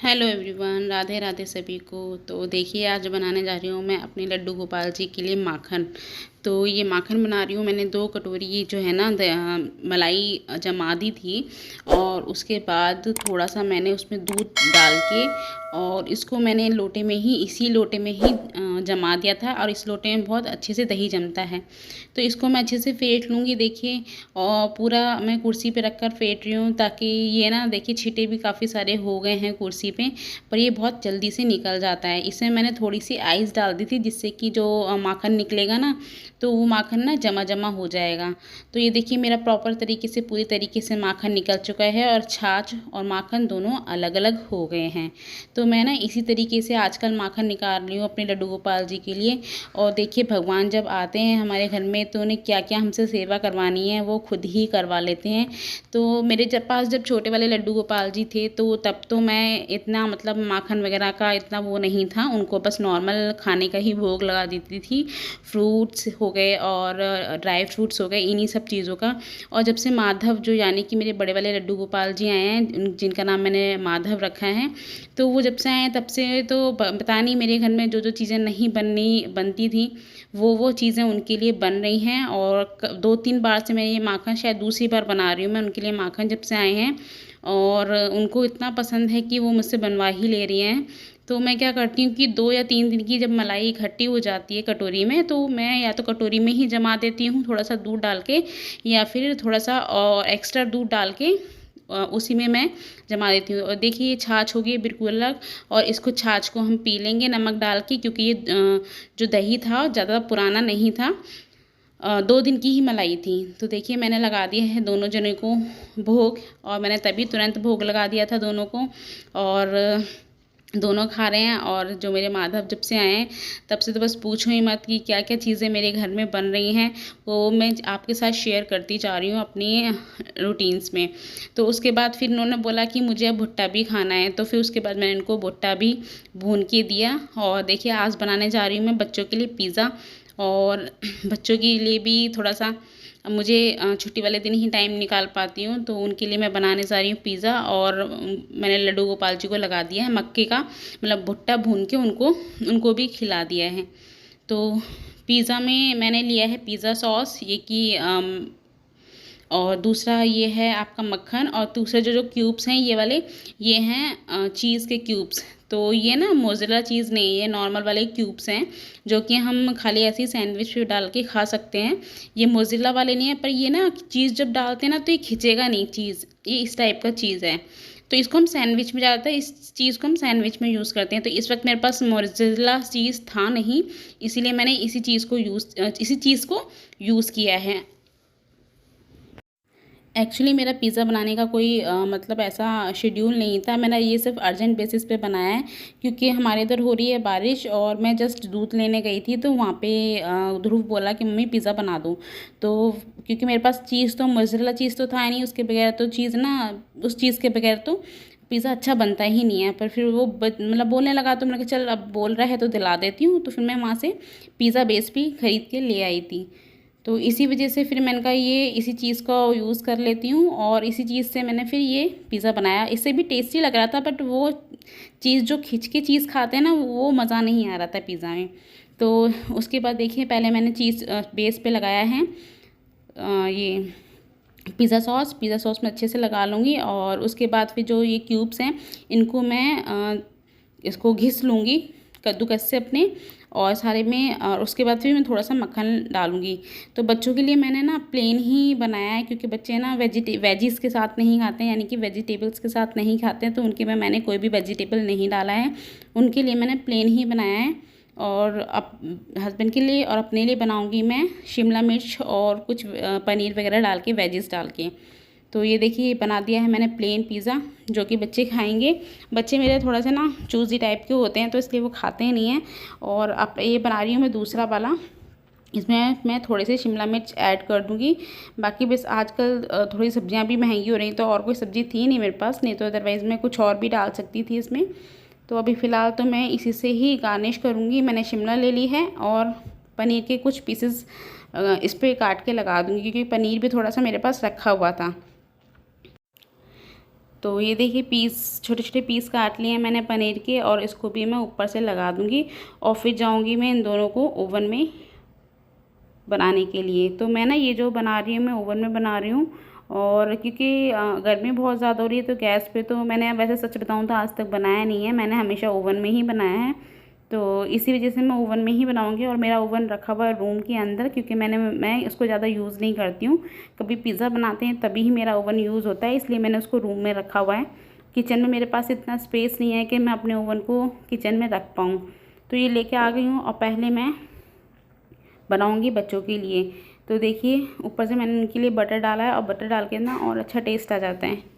Hello everyone, Radhe Radhe सभी को। तो देखिए, आज बनाने जा रही हूँ मैं अपने लड्डू गोपाल जी के लिए माखन। तो ये माखन बना रही हूँ। मैंने 2 कटोरी ये जो है ना मलाई जमा दी थी, और उसके बाद थोड़ा सा मैंने उसमें दूध डाल के और इसको मैंने लोटे में ही, इसी लोटे में ही जमा दिया था। और इस लोटे में बहुत अच्छे से दही जमता है, तो इसको मैं अच्छे से फेंट लूँगी। देखिए, और पूरा मैं कुर्सी पे रख कर फेंट रही हूँ, ताकि ये ना, देखिए छींटे भी काफ़ी सारे हो गए हैं कुर्सी पे, पर ये बहुत जल्दी से निकल जाता है। इसमें मैंने थोड़ी सी आइस डाल दी थी, जिससे कि जो माखन निकलेगा ना, तो वो माखन ना जमा जमा हो जाएगा। तो ये देखिए, मेरा प्रॉपर तरीके से, पूरी तरीके से माखन निकल चुका है, और छाछ और माखन दोनों अलग अलग हो गए हैं। तो मैं ना इसी तरीके से आजकल माखन निकाल रही हूँ अपने लड्डू गोपाल जी के लिए। और देखिए, भगवान जब आते हैं हमारे घर में, तो उन्हें क्या क्या हमसे सेवा करवानी है वो खुद ही करवा लेते हैं। तो मेरे पास जब छोटे वाले लड्डू गोपाल जी थे, तो तब तो मैं इतना, मतलब माखन वगैरह का इतना वो नहीं था, उनको बस नॉर्मल खाने का ही भोग लगा देती थी। फ्रूट्स हो गए और ड्राई फ्रूट्स हो गए, इन्हीं सब चीज़ों का। और जब से माधव, जो यानी कि मेरे बड़े वाले लड्डू गोपाल जी आए हैं, जिनका नाम मैंने माधव रखा है, तो वो जब से आए हैं तब से तो पता नहीं, मेरे घर में जो जो चीज़ें नहीं बनती थी, वो चीज़ें उनके लिए बन रही हैं। और 2-3 बार से मैं ये माखन, शायद दूसरी बार बना रही हूँ मैं उनके लिए माखन, जब से आए हैं। और उनको इतना पसंद है कि वो मुझसे बनवा ही ले रही हैं। तो मैं क्या करती हूँ कि 2 या 3 दिन की जब मलाई इकट्ठी हो जाती है कटोरी में, तो मैं या तो कटोरी में ही जमा देती हूँ थोड़ा सा दूध डाल के, या फिर थोड़ा सा और एक्स्ट्रा दूध डाल के उसी में मैं जमा देती हूँ। और देखिए, ये छाछ होगी बिल्कुल अलग, और इसको, छाछ को हम पी लेंगे नमक डाल के, क्योंकि ये जो दही था ज़्यादा पुराना नहीं था, 2 दिन की ही मलाई थी। तो देखिए, मैंने लगा दिया है दोनों जने को भोग, और मैंने तभी तुरंत भोग लगा दिया था दोनों को। और दोनों खा रहे हैं। और जो मेरे माधव जब से आए हैं, तब से तो बस पूछो ही मत कि क्या क्या चीज़ें मेरे घर में बन रही हैं, वो मैं आपके साथ शेयर करती जा रही हूँ अपनी रूटीन्स में। तो उसके बाद फिर इन्होंने बोला कि मुझे अब भुट्टा भी खाना है, तो फिर उसके बाद मैंने इनको भुट्टा भी भून के दिया। और देखिए, आज बनाने जा रही हूँ मैं बच्चों के लिए पिज़्ज़ा। और बच्चों के लिए भी थोड़ा सा, अब मुझे छुट्टी वाले दिन ही टाइम निकाल पाती हूँ, तो उनके लिए मैं बनाने जा रही हूँ पिज़्ज़ा। और मैंने लड्डू गोपाल जी को लगा दिया है मक्के का, मतलब भुट्टा भून के उनको उनको भी खिला दिया है। तो पिज़्ज़ा में मैंने लिया है पिज़्ज़ा सॉस, ये कि और दूसरा ये है आपका मक्खन, और दूसरे जो जो क्यूब्स हैं ये वाले, ये हैं चीज़ के क्यूब्स। तो ये ना मोज़रेला चीज़ नहीं है, नॉर्मल वाले क्यूब्स हैं, जो कि हम खाली ऐसे ही सैंडविच पे डाल के खा सकते हैं। ये मोज़रेला वाले नहीं है, पर ये ना चीज़ जब डालते हैं ना, तो ये खिंचेगा नहीं चीज़, ये इस टाइप का चीज़ है। तो इसको हम सैंडविच में, ज़्यादातर इस चीज़ को हम सैंडविच में यूज़ करते हैं। तो इस वक्त मेरे पास मोज़रेला चीज़ था नहीं, इसीलिए मैंने इसी चीज़ को यूज़ किया है। एक्चुअली मेरा पिज़्ज़ा बनाने का कोई मतलब ऐसा शेड्यूल नहीं था। मैंने ये सिर्फ अर्जेंट बेसिस पे बनाया है, क्योंकि हमारे इधर हो रही है बारिश, और मैं जस्ट दूध लेने गई थी, तो वहाँ पे ध्रुव बोला कि मम्मी पिज़्ज़ा बना दो। तो क्योंकि मेरे पास चीज़, तो मोज़रेला चीज़ तो था नहीं, उसके बगैर तो चीज़ ना, उस चीज़ के बगैर तो पिज़्ज़ा अच्छा बनता ही नहीं है। पर फिर वो मतलब बोलने लगा, तो मैंने कहा चल, अब बोल रहा है तो दिला देती हूँ। तो फिर मैं वहाँ से पिज़्ज़ा बेस भी ख़रीद के ले आई थी। तो इसी वजह से फिर मैंने कहा ये इसी चीज़ का यूज़ कर लेती हूँ, और इसी चीज़ से मैंने फिर ये पिज़्ज़ा बनाया। इससे भी टेस्टी लग रहा था, बट वो चीज़ जो खिंच के चीज़ खाते हैं ना, वो मज़ा नहीं आ रहा था पिज़्ज़ा में। तो उसके बाद देखिए, पहले मैंने चीज़ बेस पे लगाया है ये पिज़्ज़ा सॉस में अच्छे से लगा लूँगी। और उसके बाद फिर जो ये क्यूब्स हैं, इनको मैं इसको घिस लूँगी कद्दूकस से अपने, और सारे में। और उसके बाद फिर मैं थोड़ा सा मक्खन डालूँगी। तो बच्चों के लिए मैंने ना प्लेन ही बनाया है, क्योंकि बच्चे ना वेजीज़ के साथ नहीं खाते हैं, यानी कि वेजिटेबल्स के साथ नहीं खाते हैं, तो उनके में मैंने कोई भी वेजिटेबल नहीं डाला है। उनके लिए मैंने प्लेन ही बनाया है। और हस्बैंड के लिए और अपने लिए बनाऊँगी मैं शिमला मिर्च और कुछ पनीर वगैरह डाल के, वेजिस डाल के। तो ये देखिए, बना दिया है मैंने प्लेन पिज़्ज़ा, जो कि बच्चे खाएंगे। बच्चे मेरे थोड़ा सा ना चूज़ी टाइप के होते हैं, तो इसलिए वो खाते ही नहीं हैं। और अब ये बना रही हूँ मैं दूसरा वाला, इसमें मैं थोड़े से शिमला मिर्च ऐड कर दूँगी। बाकी बस आजकल थोड़ी सब्जियां भी महंगी हो रही, तो और कोई सब्ज़ी थी नहीं मेरे पास, नहीं तो अदरवाइज़ मैं कुछ और भी डाल सकती थी इसमें। तो अभी फ़िलहाल तो मैं इसी से ही गार्निश करूँगी। मैंने शिमला ले ली है, और पनीर के कुछ पीसेस इस पर काट के लगा दूँगी, क्योंकि पनीर भी थोड़ा सा मेरे पास रखा हुआ था। तो ये देखिए पीस, छोटे छोटे पीस काट लिए हैं मैंने पनीर के, और इसको भी मैं ऊपर से लगा दूँगी और फिर जाऊँगी मैं इन दोनों को ओवन में बनाने के लिए। तो मैं ना ये जो बना रही हूँ मैं ओवन में बना रही हूँ, और क्योंकि गर्मी बहुत ज़्यादा हो रही है तो गैस पे तो मैंने, वैसे सच बताऊँ तो आज तक बनाया नहीं है, मैंने हमेशा ओवन में ही बनाया है। तो इसी वजह से मैं ओवन में ही बनाऊंगी, और मेरा ओवन रखा हुआ है रूम के अंदर, क्योंकि मैं इसको ज़्यादा यूज़ नहीं करती हूँ। कभी पिज़्ज़ा बनाते हैं तभी ही मेरा ओवन यूज़ होता है, इसलिए मैंने उसको रूम में रखा हुआ है। किचन में मेरे पास इतना स्पेस नहीं है कि मैं अपने ओवन को किचन में रख पाऊँ। तो ये लेके आ गई हूँ, और पहले मैं बनाऊंगी बच्चों के लिए। तो देखिए ऊपर से मैंने उनके लिए बटर डाला है, और बटर डाल के ना और अच्छा टेस्ट आ जाता है।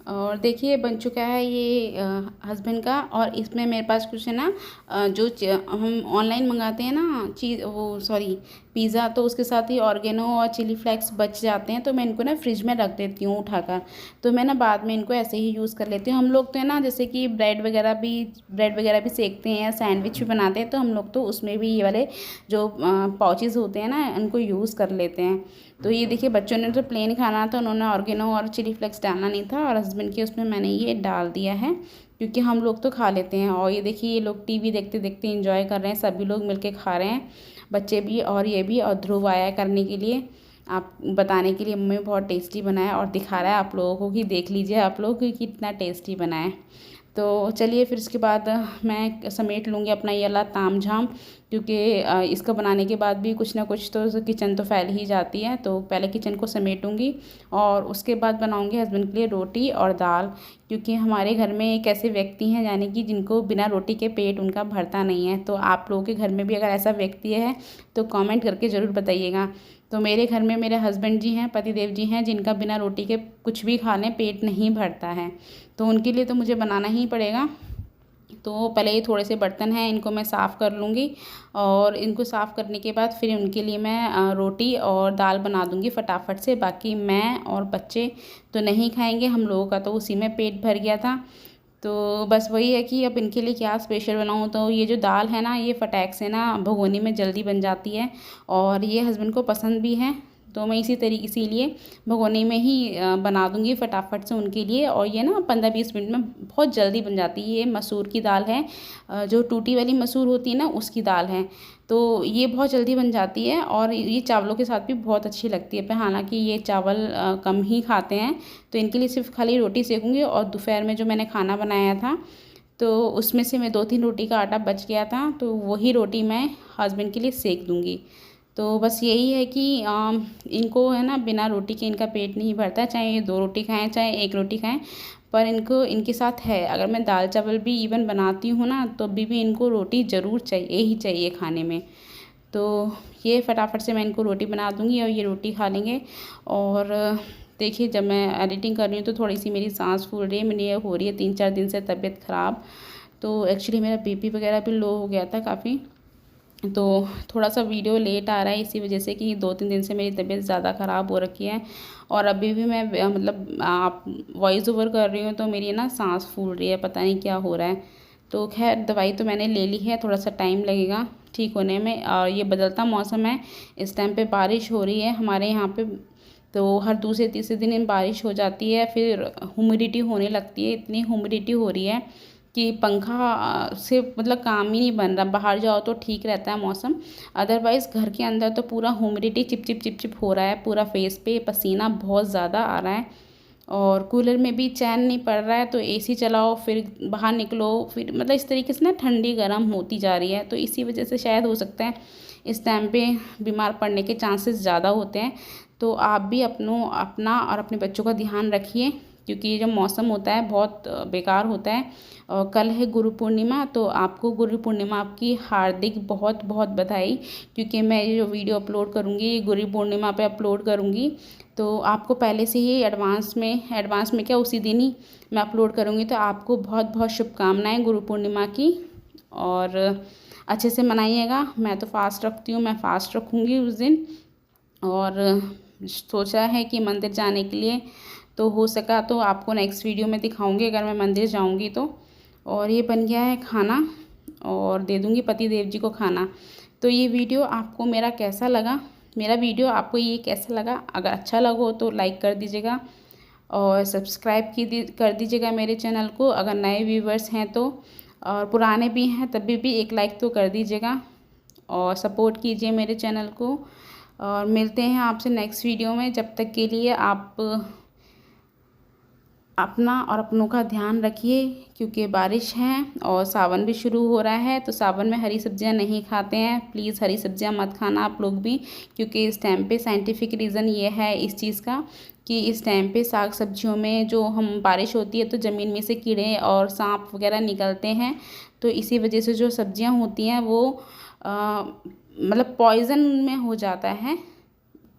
और देखिए बन चुका है ये हस्बैंड का। और इसमें मेरे पास कुछ है ना, जो हम ऑनलाइन मंगाते हैं ना चीज़, वो सॉरी पिज़्ज़ा, तो उसके साथ ही ऑर्गेनो और चिली फ्लेक्स बच जाते हैं, तो मैं इनको ना फ्रिज में रख देती हूँ उठाकर। तो मैं ना बाद में इनको ऐसे ही यूज़ कर लेती हूँ। हम लोग तो है ना, जैसे कि ब्रेड वगैरह भी सेकते हैं या सैंडविच भी बनाते हैं, तो हम लोग तो उसमें भी ये वाले जो पाउचेज़ होते हैं ना, इनको यूज़ कर लेते हैं। तो ये देखिए बच्चों ने तो प्लेन खाना था, उन्होंने ऑर्गेनो और चिली फ्लेक्स डालना नहीं था, और हस्बैंड के उसमें मैंने ये डाल दिया है, क्योंकि हम लोग तो खा लेते हैं। और ये देखिए ये लोग टीवी देखते देखते एंजॉय कर रहे हैं, सभी लोग मिलके खा रहे हैं, बच्चे भी और ये भी। और ध्रुव आया करने के लिए, आप बताने के लिए मम्मी बहुत टेस्टी बनाया, और दिखा रहा है आप लोगों को कि देख लीजिए आप लोग कि कितना टेस्टी बना है। तो चलिए फिर इसके बाद मैं समेट लूँगी अपना ये वाला ताम झाम, क्योंकि इसका बनाने के बाद भी कुछ ना कुछ तो किचन तो फैल ही जाती है। तो पहले किचन को समेटूँगी, और उसके बाद बनाऊँगी हस्बैंड के लिए रोटी और दाल, क्योंकि हमारे घर में एक ऐसे व्यक्ति हैं यानी कि जिनको बिना रोटी के पेट उनका भरता नहीं है। तो आप लोगों के घर में भी अगर ऐसा व्यक्ति है तो कमेंट करके ज़रूर बताइएगा। तो मेरे घर में मेरे हस्बैंड जी हैं, पतिदेव जी हैं, जिनका बिना रोटी के कुछ भी खा लें पेट नहीं भरता है, तो उनके लिए तो मुझे बनाना ही पड़ेगा। तो पहले ये थोड़े से बर्तन हैं, इनको मैं साफ़ कर लूँगी, और इनको साफ़ करने के बाद फिर उनके लिए मैं रोटी और दाल बना दूँगी फटाफट से। बाकी मैं और बच्चे तो नहीं खाएंगे, हम लोगों का तो उसी में पेट भर गया था। तो बस वही है कि अब इनके लिए क्या स्पेशल बनाऊँ। तो ये जो दाल है ना, ये फटाक से ना भगोनी में जल्दी बन जाती है, और ये हस्बैंड को पसंद भी है, तो मैं इसीलिए भगोनी में ही बना दूँगी फटाफट से उनके लिए। और ये ना 15-20 मिनट में बहुत जल्दी बन जाती है। ये मसूर की दाल है, जो टूटी वाली मसूर होती है ना, उसकी दाल है, तो ये बहुत जल्दी बन जाती है, और ये चावलों के साथ भी बहुत अच्छी लगती है। पर हालांकि ये चावल कम ही खाते हैं, तो इनके लिए सिर्फ खाली रोटी सेकूँगी। और दोपहर में जो मैंने खाना बनाया था, तो उसमें से मैं 2-3 रोटी का आटा बच गया था, तो वही रोटी मैं हस्बैंड के लिए सेक दूँगी। तो बस यही है कि इनको है ना बिना रोटी के इनका पेट नहीं भरता, चाहे ये 2 रोटी खाएं चाहे 1 रोटी खाएं, पर इनको इनके साथ है, अगर मैं दाल चावल भी इवन बनाती हूँ ना, तो भी इनको रोटी ज़रूर चाहिए ही चाहिए खाने में। तो ये फटाफट से मैं इनको रोटी बना दूँगी और ये रोटी खा लेंगे। और देखिए जब मैं एडिटिंग कर रही हूँ तो थोड़ी सी मेरी सांस फूल रही है, मेरी ये हो रही है 3-4 दिन से तबीयत ख़राब। तो एक्चुअली मेरा बीपी वगैरह भी लो हो गया था काफ़ी, तो थोड़ा सा वीडियो लेट आ रहा है इसी वजह से कि 2-3 दिन से मेरी तबीयत ज़्यादा ख़राब हो रखी है। और अभी भी मैं मतलब आप वॉइस ओवर कर रही हूँ तो मेरी ना सांस फूल रही है, पता नहीं क्या हो रहा है। तो खैर दवाई तो मैंने ले ली है, थोड़ा सा टाइम लगेगा ठीक होने में। और ये बदलता मौसम है, इस टाइम पे बारिश हो रही है हमारे यहाँ पे, तो हर दूसरे तीसरे दिन बारिश हो जाती है, फिर ह्यूमिडिटी होने लगती है। इतनी ह्यूमिडिटी हो रही है कि पंखा से मतलब काम ही नहीं बन रहा। बाहर जाओ तो ठीक रहता है मौसम, अदरवाइज़ घर के अंदर तो पूरा ह्यूमिडिटी चिप चिप हो रहा है, पूरा फेस पे पसीना बहुत ज़्यादा आ रहा है। और कूलर में भी चैन नहीं पड़ रहा है, तो एसी चलाओ फिर बाहर निकलो, फिर मतलब इस तरीके से ना ठंडी गर्म होती जा रही है। तो इसी वजह से शायद हो सकता है इस टाइम पे बीमार पड़ने के चांसेस ज़्यादा होते हैं। तो आप भी अपना और अपने बच्चों का ध्यान रखिए, क्योंकि ये जो मौसम होता है बहुत बेकार होता है। और कल है गुरु पूर्णिमा, तो आपको गुरु पूर्णिमा की हार्दिक बहुत बहुत बधाई, क्योंकि मैं ये जो वीडियो अपलोड करूँगी ये गुरु पूर्णिमा पे अपलोड करूँगी। तो आपको पहले से ही एडवांस में क्या उसी दिन ही मैं अपलोड करूँगी। तो आपको बहुत बहुत शुभकामनाएँ गुरु पूर्णिमा की, और अच्छे से मनाइएगा। मैं तो फास्ट रखती हूँ, मैं फास्ट रखूँगी उस दिन। और सोचा है कि मंदिर जाने के लिए, तो हो सका तो आपको नेक्स्ट वीडियो में दिखाऊंगी अगर मैं मंदिर जाऊंगी तो। और ये बन गया है खाना, और दे दूंगी पति देव जी को खाना। तो ये वीडियो आपको मेरा कैसा लगा, मेरा वीडियो आपको ये कैसा लगा? अगर अच्छा लगा हो तो लाइक कर दीजिएगा, और सब्सक्राइब कर दीजिएगा मेरे चैनल को अगर नए व्यूवर्स हैं तो, और पुराने भी हैं तभी भी एक लाइक तो कर दीजिएगा, और सपोर्ट कीजिए मेरे चैनल को। और मिलते हैं आपसे नेक्स्ट वीडियो में। जब तक के लिए आप अपना और अपनों का ध्यान रखिए, क्योंकि बारिश है और सावन भी शुरू हो रहा है। तो सावन में हरी सब्जियां नहीं खाते हैं, प्लीज़ हरी सब्जियां मत खाना आप लोग भी, क्योंकि इस टाइम पे साइंटिफिक रीज़न ये है इस चीज़ का कि इस टाइम पे साग सब्जियों में जो हम बारिश होती है तो ज़मीन में से कीड़े और सांप वगैरह निकलते हैं। तो इसी वजह से जो सब्जियां होती हैं वो मतलब पॉइज़न में हो जाता है।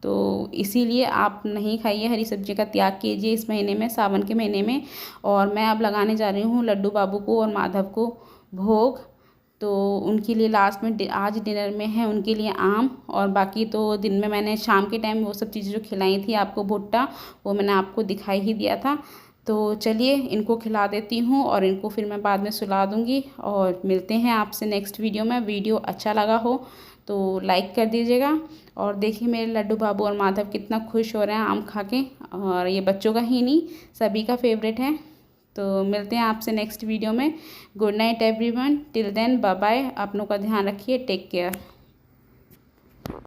तो इसीलिए आप नहीं खाइए, हरी सब्जी का त्याग कीजिए इस महीने में, सावन के महीने में। और मैं अब लगाने जा रही हूँ लड्डू बाबू को और माधव को भोग। तो उनके लिए लास्ट में आज डिनर में है उनके लिए आम, और बाकी तो दिन में मैंने शाम के टाइम वो सब चीज़ें जो खिलाई थी आपको, भुट्टा, वो मैंने आपको दिखाई ही दिया था। तो चलिए इनको खिला देती हूँ और इनको फिर मैं बाद में सुला दूँगी। और मिलते हैं आपसे नेक्स्ट वीडियो में। वीडियो अच्छा लगा हो तो लाइक कर दीजिएगा। और देखिए मेरे लड्डू बाबू और माधव कितना खुश हो रहे हैं आम खा के, और ये बच्चों का ही नहीं सभी का फेवरेट है। तो मिलते हैं आपसे नेक्स्ट वीडियो में। Good night everyone, till then bye bye. अपनों का ध्यान रखिए, टेक केयर।